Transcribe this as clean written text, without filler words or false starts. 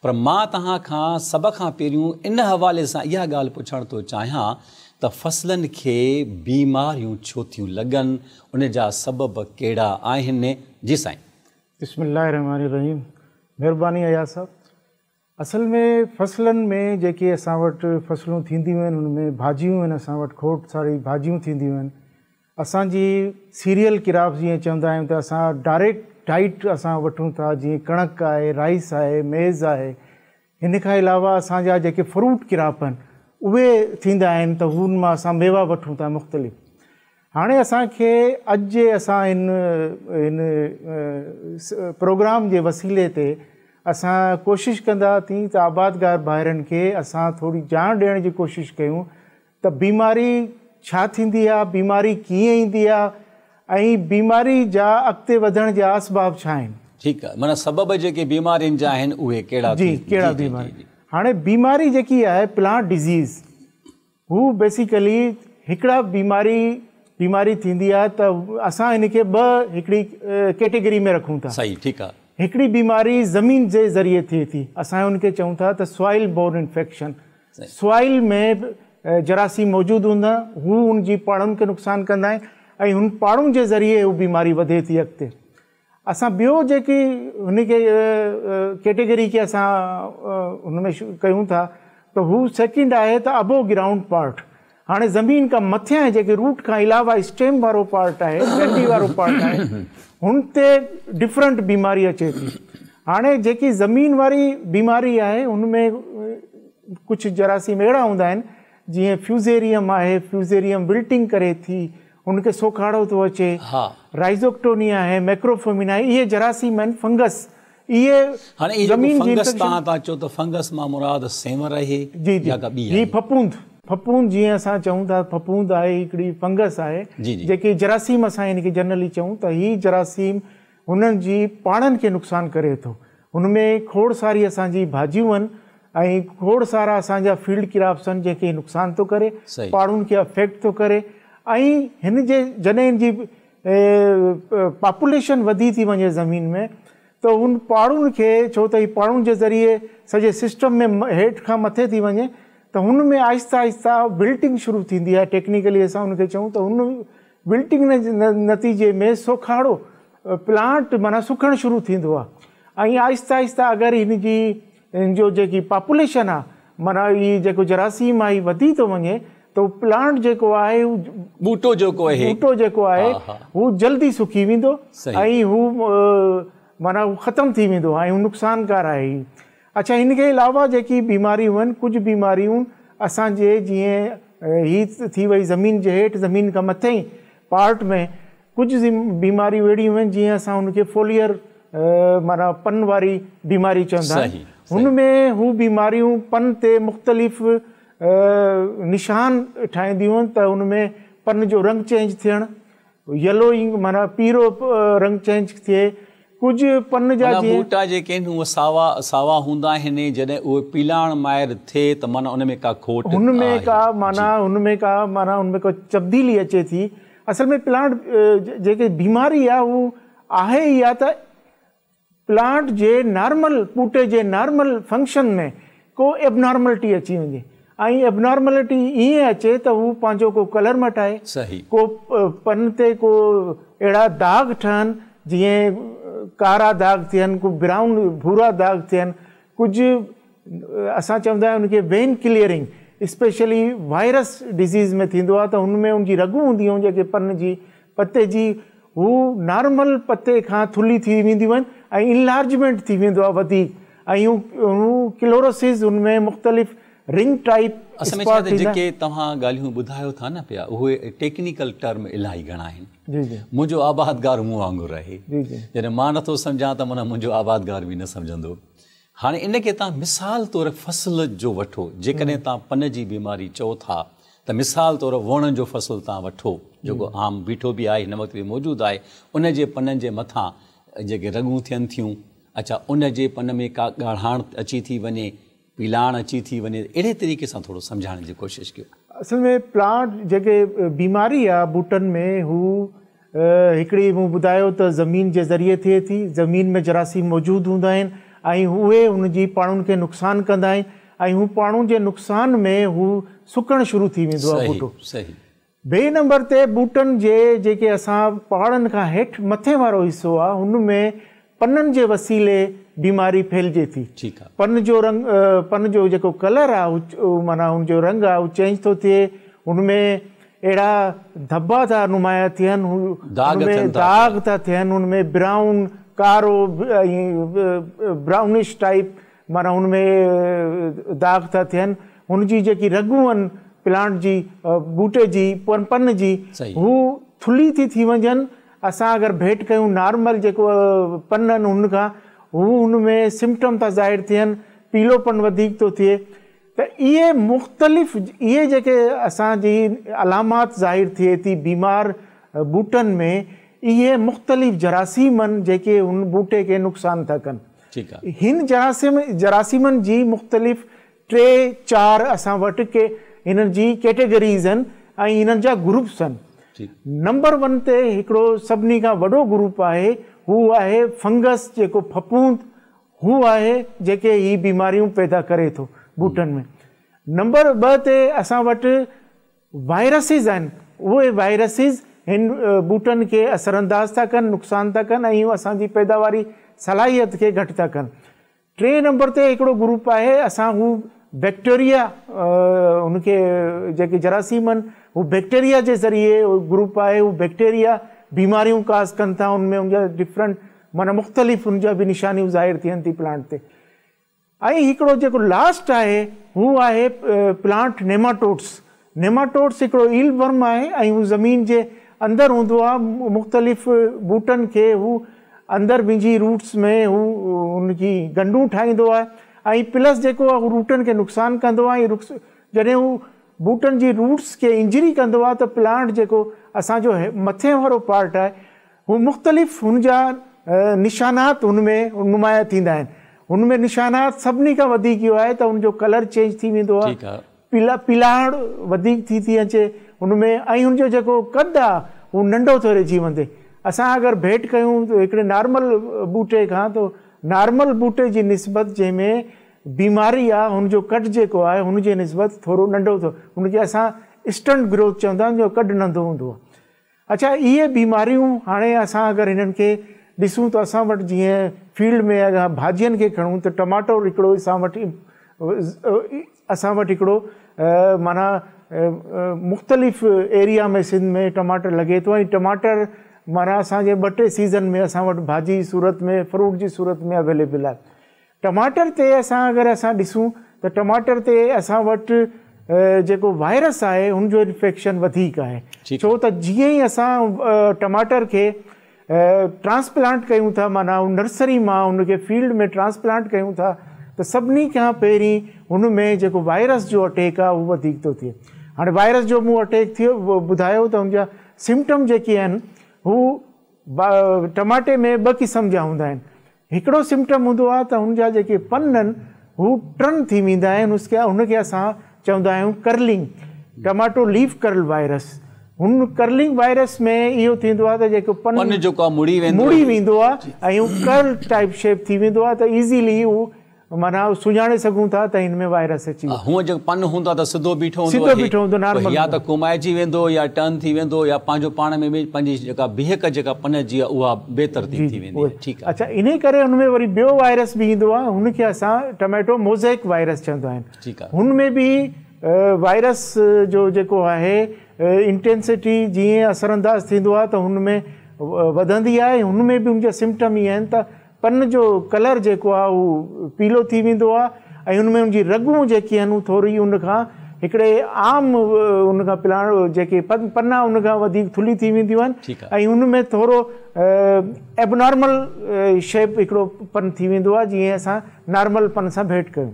पर मां तव्हां खां सभ खां पहिरियों इन हवाले सां इहा ॻाल्हि पुछण थो चाहियां त फ़सलनि खे बीमारियूं छो थियूं लॻनि, उन जा सबब कहिड़ा आहिनि? जी साईं। बिस्मिल्लाहिर्रहमानिर्रहीम। महिरबानी अयाज़ साहब। असल में फ़सलनि में जेके असां वटि फ़सलूं थींदियूं आहिनि उन में भाॼियूं आहिनि, असां वटि खोड़ सारी भाॼियूं थींदियूं आहिनि। असांजी सीरियल किराप जीअं चवंदा आहियूं त असां डायरेक्ट डाइट असां वठूं था, जीअं कणक आहे, राइस आहे, मेज़ आहे। हिन खां अलावा असांजा जेके फ्रूट किराप आहिनि उहे थींदा आहिनि त हुन मां असां मेवा वठूं था मुख़्तलिफ़। हाणे असांखे अॼु जे असां इन प्रोग्राम जे वसीले ते असां कोशिशि कंदा थी त आबादगार भाइरनि खे असां थोरी ॼाण ॾियण जी कोशिशि कयूं त बीमारी छा थींदी आहे, बीमारी कीअं ईंदी आहे ऐं बीमारी जा अॻिते वधण जा असबाब छा आहिनि। ठीकु आहे, माना सबब जेके बीमारियुनि जा आहिनि उहे कहिड़ा? जी, कहिड़ा बीमारी। हाणे बीमारी जेकी आहे प्लांट डिज़ीज़, हू बेसिकली हिकिड़ा बीमारी थींदी आहे त असां हिनखे हिकिड़ी कैटेगरी में रखूं था। सही, ठीकु आहे। हिकिड़ी बीमारी ज़मीन जे ज़रिए थिए थी, असां हुनखे चऊं था त सॉइल बोर्न इन्फेक्शन। सॉइल में जरासीम मौजूदु हूंदा, हू उनजी पाड़ुनि खे नुक़सानु कंदा आहिनि ऐं हुन पाड़ुनि जे ज़रिए हू बीमारी वधे थी अॻिते। असां ॿियो जेकी हुनखे कैटेगरी खे असां हुनमें कयूं था त हू सेकेंड आहे त अबो ग्राउंड पार्ट। हाणे ज़मीन खां मथियां जेके रूट खां अलावा स्टेम वारो पार्ट आहे, डंडी वारो पार्ट आहे, हुन ते डिफरेंट बीमारी अचे थी। हाणे जेकी ज़मीन वारी बीमारी आहे उनमें कुझु जरासीम अहिड़ा हूंदा आहिनि जीअं फ्यूज़ेरियम आहे, फ्यूज़ेरियम विल्टिंग करे थी, उनखे सोखाड़ो थो अचे। राइज़ोक्टोनिया आहे, मैक्रोफोमिना आहे, इहे जरासीम आहिनि, फंगस। इहे ज़मीन फंगस तव्हां था चओ त फंगस मां मुराद सेंवर आहे? जी जी, ही फफूंद जीअं असां चऊं था, फफूंद आहे हिकिड़ी फंगस आहे जेके जरासीम असां हिनखे जनरली चऊं त ही जरासीम हुननि जी पाणनि खे नुक़सानु करे थो। हुनमें खोड़ सारी असांजी भाॼियूं आहिनि ऐं खोड़ सारा असांजा फील्ड किराप्स आहिनि जेके नुक़सानु थो करे, पाड़ुनि खे अफेक्ट थो करे। ऐं हिन जे जॾहिं हिन जी पॉपुलेशन वधी थी वञे ज़मीन में त उन पाड़ुनि खे, छो त ही पाड़ुनि जे ज़रिए सॼे सिस्टम में हेठि खां मथे थी वञे त हुन में आहिस्ता आहिस्ता विल्टिंग शुरू थींदी आहे। टेक्निकली असां हुनखे चऊं त हुन विल्टिंग नतीजे में सोखाड़ो प्लांट माना सुखणु शुरू थींदो आहे ऐं आहिस्ता आहिस्ता अगरि हिन जो जेकी पॉपुलेशन आहे माना ही जेको जरासीम आहे वधी थो वञे त प्लांट जेको आहे ॿूटो जेको आहे हू जल्दी सुकी वेंदो ऐं हू माना हू ख़तमु थी वेंदो ऐं हू नुक़सानकार आहे। अच्छा, हिनखे अलावा जेकी बीमारियूं आहिनि, कुझु बीमारियूं असांजे जीअं ही थी वई ज़मीन जे हेठि, ज़मीन खां मथे ई पार्ट में कुझु बीमारियूं अहिड़ियूं आहिनि जीअं असां हुनखे फोलियर माना पन वारी बीमारी चवंदा आहियूं। हुनमें हू बीमारियूं पन ते मुख़्तलिफ़ निशान ठाहींदियूं आहिनि त हुनमें पन जो रंग चेंज थियणु, येलोइंग माना पीरो रंग चेंज थिए। कुझु पन जा बूटा जेके आहिनि उहे सावा हूंदा आहिनि, जॾहिं उहे पीलाण माहिर थिए त माना उनमें का खोट, हुनमें का तब्दीली अचे थी। असल में प्लांट जेके बीमारी आहे उहो आहे ई आहे त प्लांट जे नॉर्मल ॿूटे जे नॉर्मल फंक्शन में को एबनॉर्मलिटी अची वञे ऐं एबनॉर्मलिटी ईअं अचे त हू पंहिंजो को कलर मटाए, को पन ते को अहिड़ा दाग ठहनि जीअं कारा दाग थियनि, को ब्राउन भूरा दाग थियनि। कुझु असां चवंदा आहियूं उनखे वेन क्लियरिंग, स्पेशली वायरस डिज़ीज़ में थींदो आहे त हुनमें उनजी रगूं हूंदियूं आहिनि जेके पन जी पते जी, हू नॉर्मल पते खां थुली थी वेंदियूं आहिनि ऐं इनलार्जमेंट थी वेंदो आहे वधीक ऐं हू क्लोरोसिस उनमें मुख़्तलिफ़ रिंग टाइप। असल में जेके तव्हां ॻाल्हियूं ॿुधायो था न पिया उहे टेक्निकल टर्म इलाही घणा आहिनि। मुंहिंजो आबादगार मूं वांगुरु आहे, जॾहिं मां नथो सम्झां त माना मुंहिंजो आबादगार बि न सम्झंदो। हाणे इनखे तव्हां मिसाल तौरु फ़सुल जो वठो, जेकॾहिं तव्हां पन जी बीमारी चओ था त मिसाल तौरु वण जो फ़सुलु तव्हां वठो जेको आम बीठो बि आहे, हिन वक़्तु बि मौजूदु आहे। उन जे पननि जे मथां जेके रगूं थियनि थियूं, अच्छा उन जे पन में का ॻाढ़ाण अची थी वञे, पीलाण अची थी वञे, अहिड़े तरीक़े सां थोरो सम्झाइण जी कोशिशि कयो। असल में प्लांट जेके बीमारी आहे बूटनि में, हू हिकिड़ी मूं ॿुधायो त ज़मीन जे ज़रिए थिए थी। ज़मीन में जरासीम मौजूदु हूंदा आहिनि ऐं उहे उनजी पाणुनि खे नुक़सानु कंदा आहिनि ऐं हू पाणुनि जे नुक़सान में हू सुकणु शुरू थी वेंदो आहे ॿूटो। ॿिए नंबर ते ॿूटनि जे जेके असां पहाड़नि खां हेठि मथे वारो हिसो आहे हुन में पननि जे वसीले बीमारी फैलिजे थी। पन जो रंग पन जो जेको कलर आहे माना हुनजो रंग आहे उहो चेंज थो थिए, हुनमें अहिड़ा धब्बा था नुमाया थियनि, हुनमें दाग था थियनि, हुनमें ब्राउन कारो ब्राउनिश टाइप माना हुनमें दाग था थियनि। हुनजी जेकी रगूं आहिनि प्लांट जी बूटे जी पन जी हू थुली थी वञनि। असां अगरि भेट कयूं नॉर्मल जेको पन आहिनि हुन खां हू हुनमें सिम्पटम था ज़ाहिर थियनि, पीलोपन वधीक थो थिए। त इहे मुख़्तलिफ़ इहे जेके असांजी अलामात ज़ाहिर थिए थी बीमार बूटनि में, इहे मुख़्तलिफ़ जरासीमनि जेके हुन बूटे खे नुक़सानु था कनि। हिन जरासीमनि जी मुख़्तलिफ़ 3-4 असां वटि के हिननि जी कैटेगरीज़ आहिनि ऐं हिननि जा ग्रुप्स आहिनि। नंबर 1 ते हिकिड़ो सभिनी खां वॾो ग्रुप आहे, हू आहे फंगस जेको फफूंद, हू आहे जेके ही बीमारियूं पैदा करे थो बूटनि में। नंबर 2 ते असां वटि वायरसिस आहिनि, उहे वायरसिस हिन बूटनि खे असरअंदाज़ था कनि, नुक़सानु था कनि ऐं असांजी पैदावारी सलाहियत खे घटि था कनि। 3 नंबर ते हिकिड़ो ग्रुप आहे असां हू बैक्टीरिया उनखे जेके जरासीम आहिनि हू बैक्टीरिया जे ज़रिए ग्रुप आहे, हू बैक्टीरिया बीमारियूं काज़ कनि था, उनमें उनजा डिफरेंट माना मुख़्तलिफ़ उनजा बि निशानियूं ज़ाहिर थियनि थी प्लांट ते। ऐं हिकिड़ो जेको लास्ट आहे हू आहे प्लांट नेमाटोड्स। नेमाटोड्स हिकिड़ो ईल वर्म आहे ऐं हू ज़मीन जे अंदरि हूंदो आहे, मुख़्तलिफ़ बूटनि खे हू अंदरि पंहिंजी रूट्स में हू उनजी गंढूं ठाहींदो आहे ऐं प्लस जेको आहे हू रूटनि खे नुक़सानु कंदो आहे। ऐं जॾहिं हू बूटनि जी रूट्स खे इंजरी कंदो आहे त प्लांट जेको असांजो मथे वारो पार्ट आहे हू मुख़्तलिफ़ हुनजा निशानात हुनमें नुमाया थींदा आहिनि। हुनमें निशानात सभिनी खां वधीक इहो आहे त हुनजो कलर चेंज थी वेंदो आहे, पिलाड़ वधीक थी अचे हुनमें ऐं हुनजो जेको कद आहे हू नंढो थो रहिजी वञे। असां अगरि भेट कयूं त हिकिड़े नॉर्मल बूटे खां त नॉर्मल बूटे जी निस्बत जंहिंमें बीमारी आहे हुनजो कट जेको आहे हुनजे निस्बत थोरो नंढो थो, हुनखे असां स्टंट ग्रोथ चवंदा आहियूं, जो कॾु नंढो हूंदो आहे। अच्छा, इहे बीमारियूं हाणे असां अगरि हिननि खे ॾिसूं त असां वटि जीअं फील्ड में अगरि भाॼियुनि खे खणूं त टमाटो हिकिड़ो असां वटि हिकिड़ो माना मुख़्तलिफ़ एरिया में सिंध में टमाटर लॻे थो ऐं टमाटर माना असांजे 2-3 सीज़न में असां वटि भाॼी जी सूरत में फ्रूट जी सूरत में अवेलेबल आहे। टमाटर ते अगरि असां ॾिसूं त टमाटर ते असां वटि जेको वायरस आहे हुनजो इन्फेक्शन वधीक आहे, छो त जीअं ई असां टमाटर खे ट्रांसप्लांट कयूं था, माना नर्सरी मां हुनखे फील्ड में ट्रांसप्लांट कयूं था त सभिनी खां पहिरीं हुन में जेको वायरस जो अटैक आहे उहो वधीक थो थिए। हाणे वायरस जो मूं अटैक थियो ॿुधायो त हुनजा सिम्पटम जेके आहिनि हू टमाटे में 2 क़िस्म जा हूंदा आहिनि। हिकिड़ो सिम्पटम हूंदो आहे त हुनजा जेके पन आहिनि हू टर्न थी वेंदा आहिनि, हुनखे असां चवंदा आहियूं curling, tomato leaf curl virus. हुन कर्लिंग वायरस में इहो थींदो आहे त जेको पन जेको मुड़ी वेंदो आहे ऐं हू कर्ल टाइप शेप थी वेंदो आहे त इज़ीली हू माना सुञाणे सघूं था त हिन में वायरस अची वियो। हूअं जेको पन हूंदो आहे त सिधो बीठो हूंदो नॉर्मल, या त कुमाइजी वेंदो या टर्न थी वेंदो या पंहिंजो पाण में पंहिंजी जेका बिहक जेका पन जी आहे उहा बेतरतीब थी वेंदी आहे। ठीकु आहे। अच्छा, इन करे हुनमें वरी ॿियो वायरस बि ईंदो आहे, हुनखे असां टमेटो मोज़ेक वायरस चवंदा आहिनि। ठीकु आहे। हुनमें बि वायरस जो जेको आहे इंटेंसिटी जीअं असरअंदाज़ थींदो आहे त हुनमें वधंदी आहे। हुनमें बि हुनजा सिम्पटम ई आहिनि त पन जो कलर जेको आहे उहो पीलो थी वेंदो आहे ऐं हुनमें हुनजी रगूं जेकी आहिनि थोरी उनखां हिकिड़े आम उनखां प्लांट जेके पना उनखां वधीक थुली थी वेंदियूं आहिनि ऐं हुनमें थोरो एबनॉर्मल शेप हिकिड़ो पन थी वेंदो आहे जीअं असां नॉर्मल पन सां भेट कयूं।